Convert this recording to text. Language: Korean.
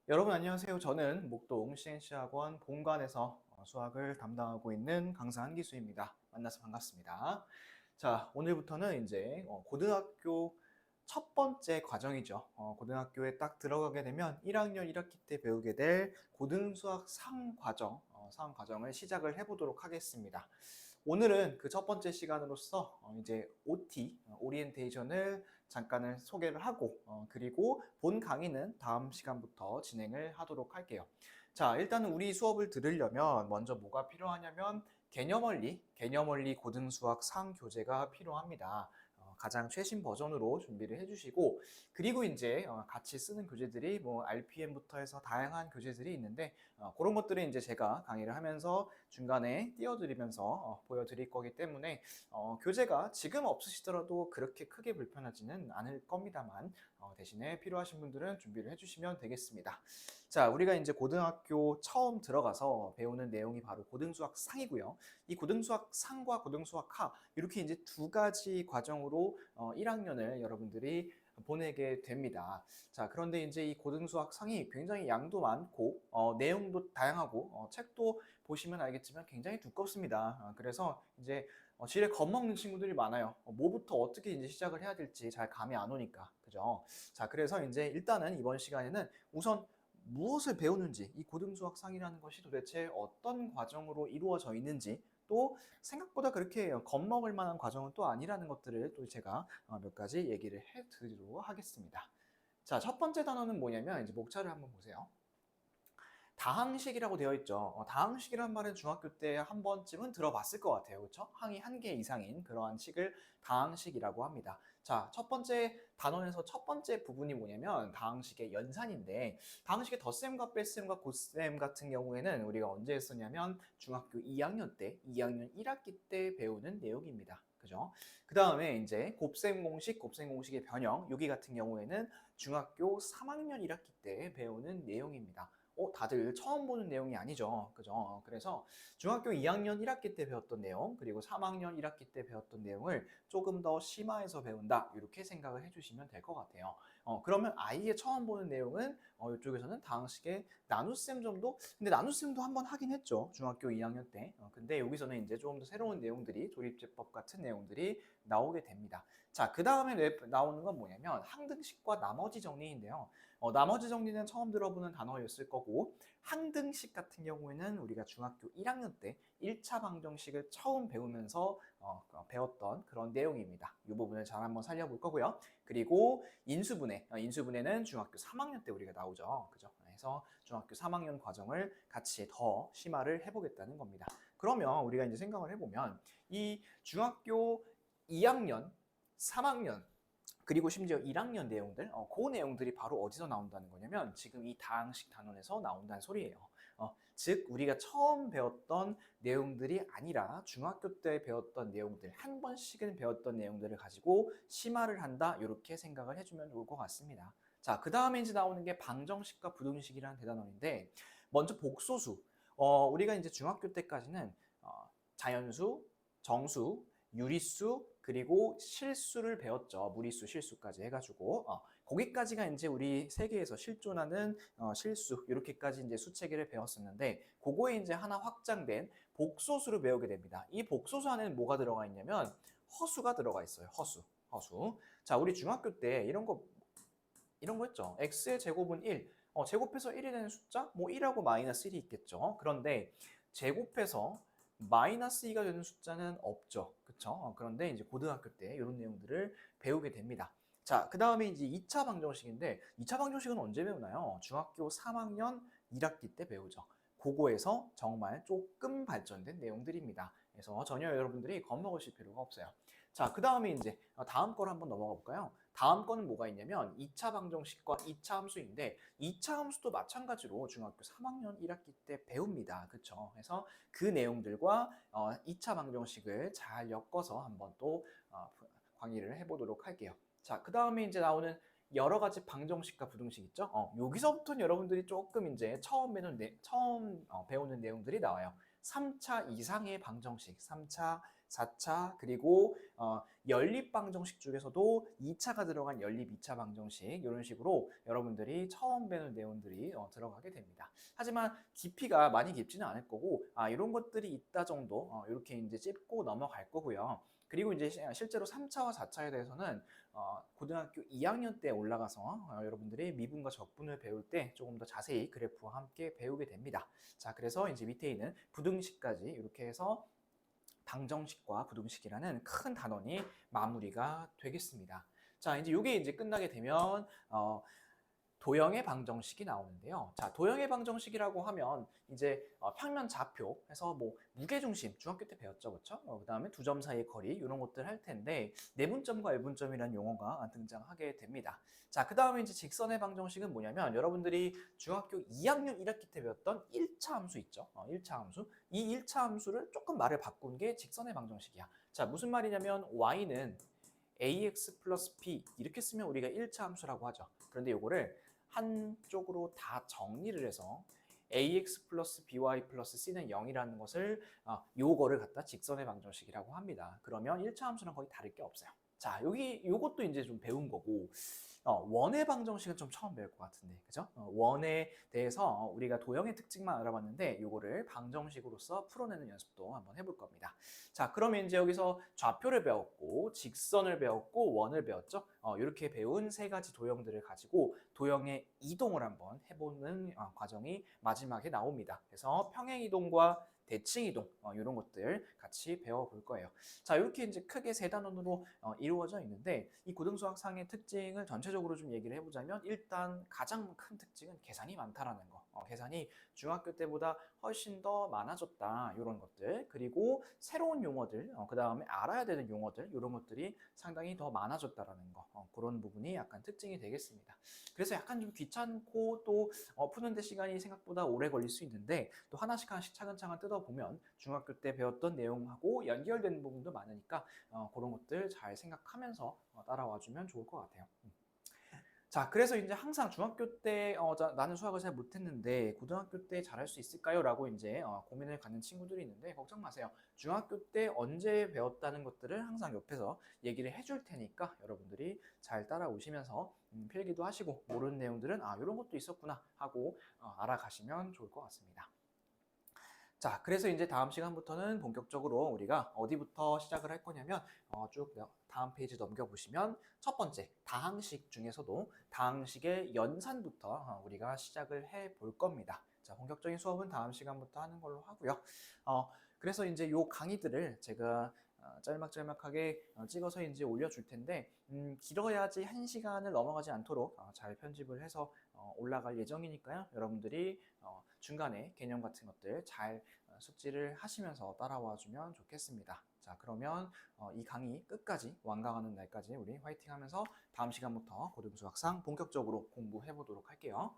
여러분 안녕하세요. 저는 목동 CNC학원 본관에서 수학을 담당하고 있는 강사 한기수입니다. 만나서 반갑습니다. 자, 오늘부터는 이제 고등학교 첫 번째 과정이죠. 고등학교에 딱 들어가게 되면 1학년 1학기 때 배우게 될 고등수학 상과정, 상과정을 시작을 해보도록 하겠습니다. 오늘은 그 첫 번째 시간으로서 이제 OT, 오리엔테이션을 잠깐을 소개를 하고 그리고 본 강의는 다음 시간부터 진행을 하도록 할게요. 자, 일단은 우리 수업을 들으려면 먼저 뭐가 필요하냐면 개념원리 고등수학 상교재가 필요합니다. 가장 최신 버전으로 준비를 해주시고 그리고 이제 같이 쓰는 교재들이 뭐 RPM부터 해서 다양한 교재들이 있는데 그런 것들은 이제 제가 강의를 하면서 중간에 띄워드리면서 보여드릴 거기 때문에 교재가 지금 없으시더라도 그렇게 크게 불편하지는 않을 겁니다만 대신에 필요하신 분들은 준비를 해주시면 되겠습니다. 자, 우리가 이제 고등학교 처음 들어가서 배우는 내용이 바로 고등수학 상이고요. 이 고등수학 상과 고등수학 하 이렇게 이제 두 가지 과정으로 1학년을 여러분들이 보내게 됩니다. 자, 그런데 이제 이 고등수학 상이 굉장히 양도 많고 내용도 다양하고 책도 보시면 알겠지만 굉장히 두껍습니다. 그래서 이제 지레 겁먹는 친구들이 많아요. 뭐부터 어떻게 이제 시작을 해야 될지 잘 감이 안 오니까. 그죠? 자, 그래서 이제 일단은 이번 시간에는 우선 무엇을 배우는지, 이 고등수학 상이라는 것이 도대체 어떤 과정으로 이루어져 있는지, 또 생각보다 그렇게 겁먹을 만한 과정은 또 아니라는 것들을 또 제가 몇 가지 얘기를 해드리도록 하겠습니다. 자, 첫 번째 단어는 뭐냐면 이제 목차를 한번 보세요. 다항식이라고 되어 있죠. 다항식이란 말은 중학교 때 한 번쯤은 들어봤을 것 같아요. 그렇죠? 항이 한 개 이상인 그러한 식을 다항식이라고 합니다. 자, 첫 번째 단원에서 첫 번째 부분이 뭐냐면 다항식의 연산인데 다항식의 덧셈과 뺄셈과 곱셈 같은 경우에는 우리가 언제 했었냐면 중학교 2학년 때, 2학년 1학기 때 배우는 내용입니다. 그죠? 그 다음에 이제 곱셈 공식, 곱셈 공식의 변형, 여기 같은 경우에는 중학교 3학년 1학기 때 배우는 내용입니다. 다들 처음 보는 내용이 아니죠. 그죠? 그래서 중학교 2학년 1학기 때 배웠던 내용, 그리고 3학년 1학기 때 배웠던 내용을 조금 더 심화해서 배운다. 이렇게 생각을 해주시면 될 것 같아요. 그러면 아예 처음 보는 내용은 이쪽에서는 다항식의 나눗셈 정도? 근데 나눗셈도 한번 하긴 했죠. 중학교 2학년 때. 근데 여기서는 이제 조금 더 새로운 내용들이, 조립제법 같은 내용들이 나오게 됩니다. 자, 그 다음에 나오는 건 뭐냐면 항등식과 나머지 정리인데요. 나머지 정리는 처음 들어보는 단어였을 거고 항등식 같은 경우에는 우리가 중학교 1학년 때 1차 방정식을 처음 배우면서 배웠던 그런 내용입니다. 이 부분을 잘 한번 살려볼 거고요. 그리고 인수분해는 중학교 3학년 때 우리가 나오죠. 그죠? 그래서 중학교 3학년 과정을 같이 더 심화를 해보겠다는 겁니다. 그러면 우리가 이제 생각을 해보면 이 중학교 2학년, 3학년 그리고 심지어 1학년 내용들, 그 내용들이 바로 어디서 나온다는 거냐면 지금 이 다항식 단원에서 나온다는 소리예요. 즉 우리가 처음 배웠던 내용들이 아니라 중학교 때 배웠던 내용들, 한 번씩은 배웠던 내용들을 가지고 심화를 한다 이렇게 생각을 해주면 좋을 것 같습니다. 자, 그 다음에 이제 나오는 게 방정식과 부등식이라는 대단원인데 먼저 복소수. 우리가 이제 중학교 때까지는 자연수, 정수, 유리수 그리고 실수를 배웠죠. 무리수, 실수까지 해가지고 거기까지가 이제 우리 세계에서 실존하는 실수 이렇게까지 이제 수체계를 배웠었는데 그거에 이제 하나 확장된 복소수를 배우게 됩니다. 이 복소수 안에는 뭐가 들어가 있냐면 허수가 들어가 있어요. 허수. 자, 우리 중학교 때 이런 거 했죠. x의 제곱은 1. 제곱해서 1이 되는 숫자? 뭐 1하고 마이너스 1이 있겠죠. 그런데 제곱해서 마이너스 2가 되는 숫자는 없죠. 그쵸? 그런데 이제 고등학교 때 이런 내용들을 배우게 됩니다. 자, 그 다음에 이제 2차 방정식인데 2차 방정식은 언제 배우나요? 중학교 3학년 1학기 때 배우죠. 그거에서 정말 조금 발전된 내용들입니다. 그래서 전혀 여러분들이 겁먹으실 필요가 없어요. 자, 그 다음에 이제 다음 거로 한번 넘어가 볼까요? 다음 거는 뭐가 있냐면 2차 방정식과 2차 함수인데 2차 함수도 마찬가지로 중학교 3학년 1학기 때 배웁니다. 그렇죠? 그래서 그 내용들과 2차 방정식을 잘 엮어서 한번 또 강의를 해보도록 할게요. 자, 그 다음에 이제 나오는 여러 가지 방정식과 부등식 있죠? 여기서부터는 여러분들이 조금 이제 처음 배우는 내용들이 나와요. 3차 이상의 방정식, 3차 4차, 그리고 연립 방정식 중에서도 2차가 들어간 연립 2차 방정식, 이런 식으로 여러분들이 처음 배우는 내용들이 들어가게 됩니다. 하지만 깊이가 많이 깊지는 않을 거고, 이런 것들이 있다 정도 이렇게 이제 짚고 넘어갈 거고요. 그리고 이제 실제로 3차와 4차에 대해서는 고등학교 2학년 때 올라가서 여러분들이 미분과 적분을 배울 때 조금 더 자세히 그래프와 함께 배우게 됩니다. 자, 그래서 이제 밑에 있는 부등식까지 이렇게 해서 방정식과 부등식이라는 큰 단원이 마무리가 되겠습니다. 자, 이제 이게 이제 끝나게 되면 도형의 방정식이 나오는데요. 자, 도형의 방정식이라고 하면 이제 평면 좌표에서 뭐 무게중심 중학교 때 배웠죠, 그렇죠? 그다음에 두 점 사이의 거리 이런 것들 할 텐데 내분점과 외분점이라는 용어가 등장하게 됩니다. 자, 그다음에 이제 직선의 방정식은 뭐냐면 여러분들이 중학교 2학년 1학기 때 배웠던 1차 함수 있죠? 1차 함수. 이 1차 함수를 조금 말을 바꾼 게 직선의 방정식이야. 자, 무슨 말이냐면 y는 ax 플러스 b 이렇게 쓰면 우리가 1차 함수라고 하죠. 그런데 요거를 한쪽으로 다 정리를 해서 ax 플러스 by 플러스 c는 0이라는 것을 요거를 갖다 직선의 방정식이라고 합니다. 그러면 1차 함수랑 거의 다를 게 없어요. 자, 요것도 이제 좀 배운 거고, 원의 방정식은 좀 처음 배울 것 같은데, 그죠? 원에 대해서 우리가 도형의 특징만 알아봤는데 요거를 방정식으로서 풀어내는 연습도 한번 해볼 겁니다. 자, 그러면 이제 여기서 좌표를 배웠고 직선을 배웠고 원을 배웠죠. 이렇게 배운 세 가지 도형들을 가지고 도형의 이동을 한번 해보는 과정이 마지막에 나옵니다. 그래서 평행이동과 대칭이동 이런 것들 같이 배워볼 거예요. 자, 이렇게 이제 크게 세 단원으로 이루어져 있는데 이 고등수학상의 특징을 전체적으로 좀 얘기를 해보자면 일단 가장 큰 특징은 계산이 많다라는 거. 계산이 중학교 때보다 훨씬 더 많아졌다 이런 것들, 그리고 새로운 용어들, 그 다음에 알아야 되는 용어들 이런 것들이 상당히 더 많아졌다라는 거, 그런 부분이 약간 특징이 되겠습니다. 그래서 약간 좀 귀찮고 또 푸는데 시간이 생각보다 오래 걸릴 수 있는데 또 하나씩 차근차근 뜯어보면 중학교 때 배웠던 내용하고 연결되는 부분도 많으니까 그런 것들 잘 생각하면서 따라와주면 좋을 것 같아요. 자, 그래서 이제 항상 중학교 때 나는 수학을 잘 못했는데 고등학교 때 잘할 수 있을까요? 라고 이제 고민을 갖는 친구들이 있는데 걱정 마세요. 중학교 때 언제 배웠다는 것들을 항상 옆에서 얘기를 해줄 테니까 여러분들이 잘 따라오시면서 필기도 하시고 모르는 내용들은 이런 것도 있었구나 하고 알아가시면 좋을 것 같습니다. 자, 그래서 이제 다음 시간부터는 본격적으로 우리가 어디부터 시작을 할 거냐면 쭉 다음 페이지 넘겨보시면 첫 번째 다항식 중에서도 다항식의 연산부터 우리가 시작을 해 볼 겁니다. 자, 본격적인 수업은 다음 시간부터 하는 걸로 하고요. 그래서 이제 요 강의들을 제가 짤막짤막하게 찍어서 이제 올려줄 텐데 길어야지 1시간을 넘어가지 않도록 잘 편집을 해서 올라갈 예정이니까요. 여러분들이 중간에 개념 같은 것들 잘 숙지를 하시면서 따라와 주면 좋겠습니다. 자, 그러면 이 강의 끝까지 완강하는 날까지 우리 화이팅 하면서 다음 시간부터 고등수학상 본격적으로 공부해 보도록 할게요.